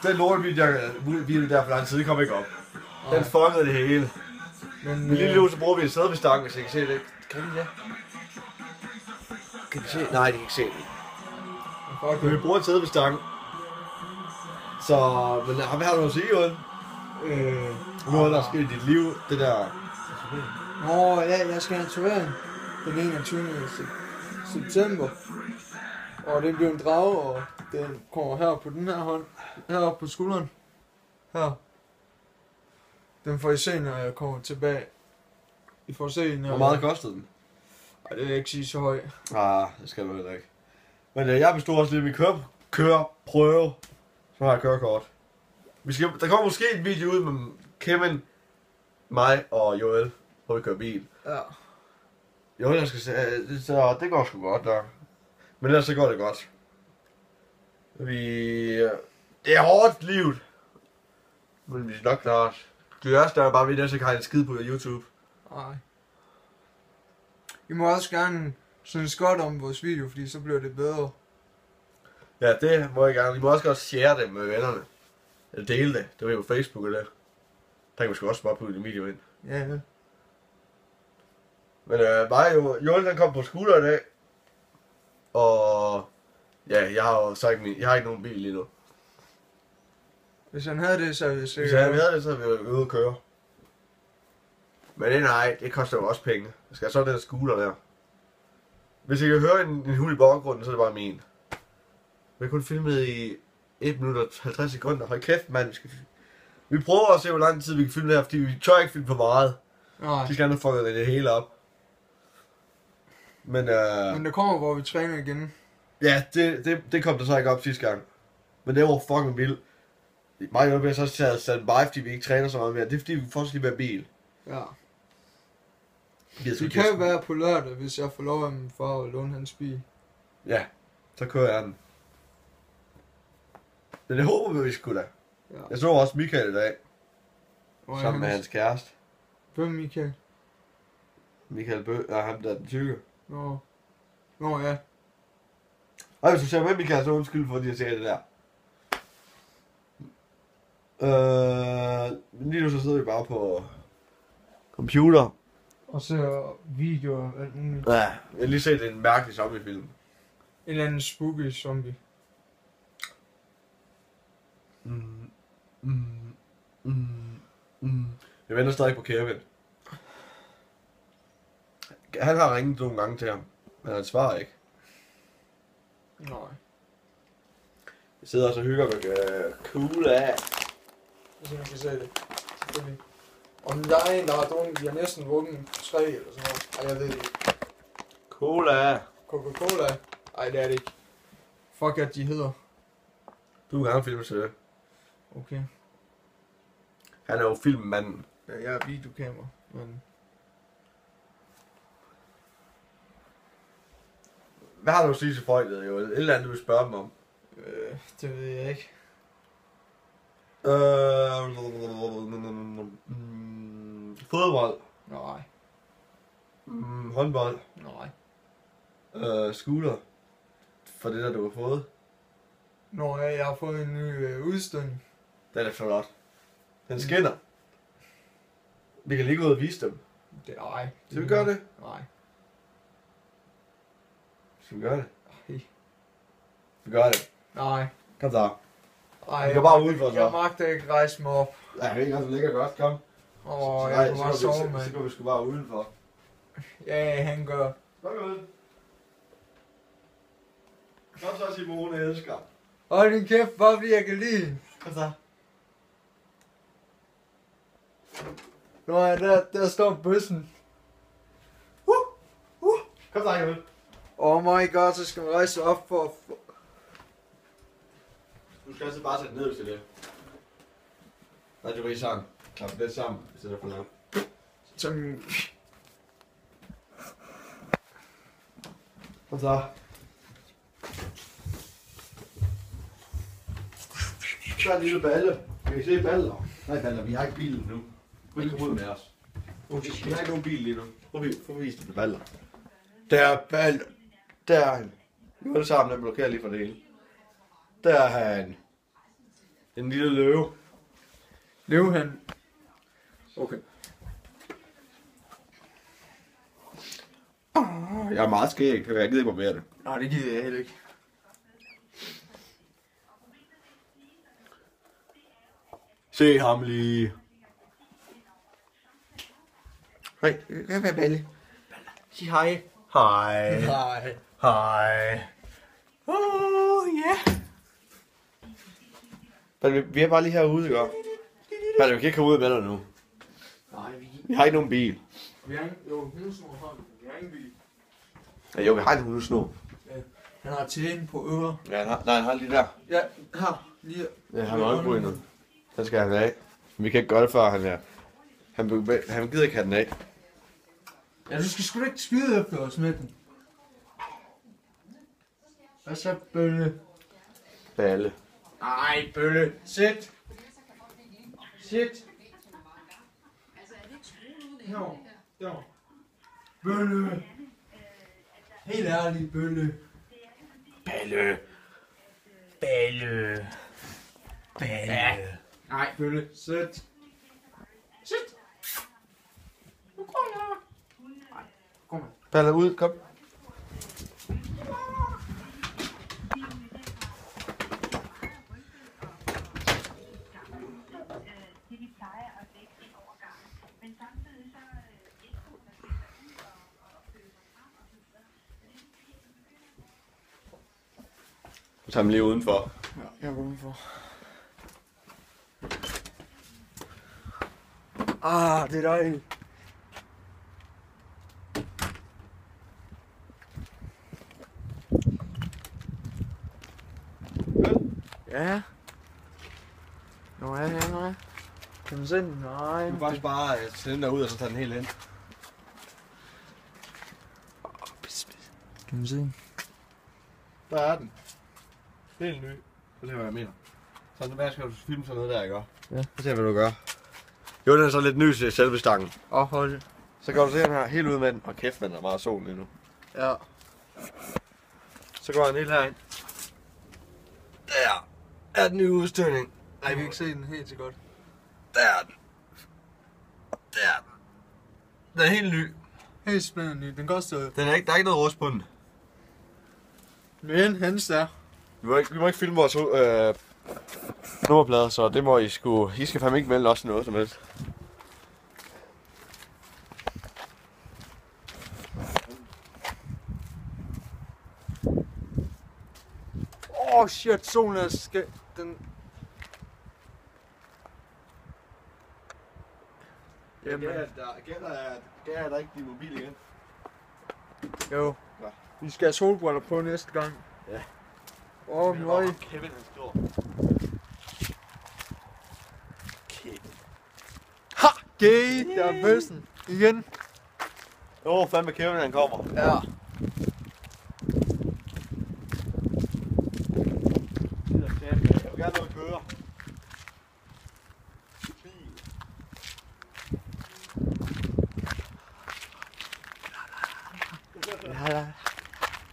Den lortevideo der for lang tid, det kom ikke op. Den fuckede det hele. Men lige nu så bruger vi en sædbestange, hvis I kan se det. Kan I det? Kan I se? Nej, de kan ikke se det. Men vi bruger en sædbestange. Så, men hvad har du at sige, Joel? Hvad er der sket i dit liv? Det der... Jeg skal have en tatovering den 21. september. Og det bliver en drage, og den kommer her på den her hånd. Heroppe på skulderen. Her. Den får I se, når jeg kommer tilbage. I får se, når... Hvor meget kostede den? Ej, det vil jeg ikke sige så høj. Det skal du heller ikke. Men jeg bestod også lidt med køreprøve. Så har jeg kørekort. Der kommer måske en video ud med Kevin, mig og Joel, hvor vi kører bil. Ja. Joel, jeg skal sige, så det går sgu godt der. Men ellers så går det godt. Det er hårdt livet. Men vi skal nok klare os. Det er der bare, vi der så kan have en skid på YouTube. Nej. I må også gerne synes godt om vores video, fordi så bliver det bedre. Ja, det må jeg gerne. I må også godt share det med vennerne. Eller dele det. Det var jo på Facebook eller det. Der kan vi sgu også bare putte en video ind. Ja. Men Joel han kom på scooter i dag. Og ja, jeg har jo så ikke jeg har ikke nogen bil lige nu. Hvis han havde det, så ville vi sikkert... Hvis han havde det, så ville vi ude at køre. Men det koster jo også penge. Jeg skal have sådan den scooter der. Hvis I kan høre en hund i baggrunden, så er det bare min. Vi har kun filmet i 1 minut og 50 sekunder. Hold kæft, mand. Vi prøver at se, hvor lang tid vi kan filme det her, fordi vi tør ikke filme for meget. Nej. De skal have fucket det hele op. Men der kommer, hvor vi træner igen. Ja, det kom der så ikke op sidste gang. Men det var fucking vildt. Mig og jeg så sat bare, fordi vi ikke træner så meget mere. Det er fordi, vi får lige være bil. Ja. Det kan jo være på lørdag, hvis jeg får lov af min far at låne hans bil. Ja, så kører jeg den. Men det håber vi sgu da. Ja. Jeg så også Michael i dag. Sammen med hans kæreste. Hvem Michael? Michael Bøh, ham der er den tykke. Nå ja. Og hvis du ser med Michael, så undskyld for, at jeg siger det der. Lige nu så sidder vi bare på computer. Og ser videoer og alt muligt. Ja, jeg har lige set en mærkelig zombiefilm. En eller anden spooky zombie. Jeg venter stadig på Kevin. Han har ringet nogle gange til ham, men han svarer ikke. Nej. Jeg sidder og så hygger med cola. Hvis man kan se det. Selvfølgelig. Om der er en, der har drukket, de har næsten drukket 3 eller sådan noget. Ej, jeg ved det ikke. Cola. Coca-Cola? Ej, det er det ikke. Fuck, at de hedder. Du vil gerne filme til det. Okay. Han er jo filmmanden. Ja, jeg er videokamera, men... Hvad har du at sige til folket, jo? Et eller andet, du vil spørge dem om? Det ved jeg ikke. Fodbold. Nej. Håndbold. Nej. Scooter. For det der, du har fået. Nå ja, jeg har fået en ny udstødning. Den er flot. Den skinner. Vi kan lige gå ud og vise dem. Nej. Skal vi gøre det? Nej. Skal vi gøre det? Nej. Vi gør det. Nej. Kom så. Ej, vi går bare udenfor så. Jeg magter ikke rejse mig op. Ja, det er også lækker godt, kom. Jeg kan bare sove, mand. Så går vi sgu bare udenfor. Ja, han gør. Kom ud. Kom så, Simone, jeg elsker. Hold din kæft, bare fordi jeg kan lide. Kom så. Nå ja, der står bøssen. Kom så, Emil. Oh my god, så skal man rejse sig op for... Du skal altså bare sætte ned til det. Nej, du er sammen. Klap lidt sammen, i stedet for langt. Sådan... Kom så. Så er en lille balle. Kan I se baller? Nej, baller, vi har ikke bilen nu. Du kan ikke komme ud med os. Vi har ikke nogen bil lige nu. Prøv at vise det baller. Der er baller. Der er han. Nu er det sammen, den blokerer lige for det hele. Der er han. En lille løve. Løvehan. Okay. Jeg er meget skæg, jeg gider ikke barbere det. Nej, det gider jeg heller ikke. Se ham lige. Hej, det kan være Balle. Sig hej. Hej. Nej. Hej. Ja. Balle, vi er bare lige herude, ikke? Balle, vi kan ikke komme ud med dig nu. Nej, Vi har ikke nogen bil. vi har jo hundesnor har vi har ingen bil. Ja, jo, vi har en hundesnor. Han har tæen på ører. Ja, han har lige der. Ja, her. Lige. Ja, han har øjenbryn endnu. Den skal han af. Men vi kan ikke gøre det før han er. Han gider ikke have den af. Ja, du skal sgu da ikke skyde efter os med den. Hvad så, Bølle? Balle. Ej, Bølle. Sæt. Sæt. Der. Bølle. Helt ærligt, Bølle. Balle. Balle. Balle. Ja. Nej, Bølle. Sæt. Sæt. Nu går jeg. Nej, kom her. Balle ud, kom. Så tager man lige udenfor. Ja, jeg går udenfor. Det er dejligt. Ja. Nå ja, nej. Kan man sende den? Nej. Du kan faktisk bare sende den derud, og så tage den helt ind. Kan man se den? Der er den. Helt ny. Så ser hvad jeg mener. Så nu skal du filme sådan noget der, ikke? Ja. Så ser hvad du gør. Jo, den er så lidt ny til selve stangen. Hold. Så går du se den her helt ud med den. Og kæft, men der er meget sol lige nu. Ja. Så går den helt herind. Der er den nye udstødning. Jeg kan ikke se den helt så godt. Der er den. Der er den. Den er helt ny. Helt spændende ny. Den koster... Der er ikke noget rust på den. Men hans der. Vi må ikke filme vores nummerplader, så det må I sgu... I skal fandme ikke melde os noget som helst. Shit, solen er den... Jamen. Gælder der ikke din mobil igen? Jo. Ja. Vi skal have solbriller på næste gang. Ja. Nøj. Kevin, han står. Kevin. Ha! Gay! Der er bøssen. Igen. Fandme Kevin, han kommer. Ja. Jeg vil gerne noget køre. Ja.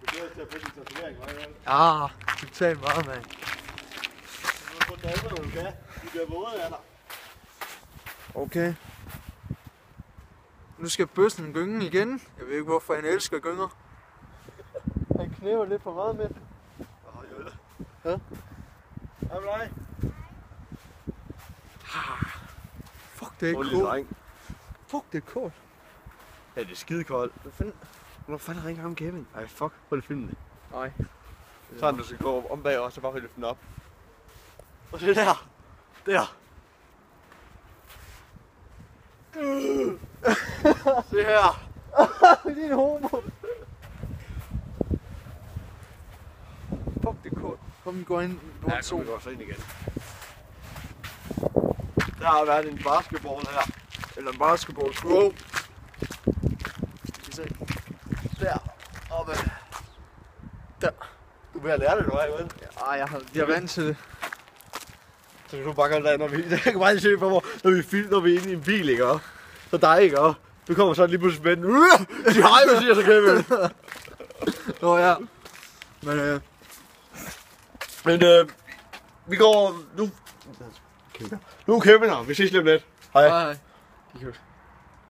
Du glæder til at finde din tatovering, hva'? Ja, totalt meget, mand. Du har fået den andet, du kan. Du bliver våde af dig. Okay. Nu skal bøssen gynge igen. Jeg ved ikke, hvorfor han elsker gynger. Han knæver lidt for meget med. Ja. Hvad med dig? Fuck, det er Rolig, koldt. dreng. Fuck, det er koldt. Ja, det er skidekoldt. Hvorfor fanden ringer ham Kevin? Ej, fuck. Prøv lige at filme det. Nej. Sådan, du skal gå om bag os, og bare løfte den op. Og se der. Der. Se her. Det er en homo. Fuck, det er koldt. Kom, vi går ind på en sol. vi går så ind igen. Der har været en basketball her. Eller en basketball throw. Se. Der. Oppe. Der. Du er ved at lære det, du er, vel? Ej, jeg er vant til det. Så kan du bare gøre det, når vi... Jeg kan bare lige se for mig, når vi er inde i en bil, ikke? Så dig, ikke? Du kommer så lige pludselig med den. De hej, hvad siger så, Kevin? Nå ja. Men Vi går nu. Nu er Kevin her. Vi ses lige om lidt. Hej. Hej.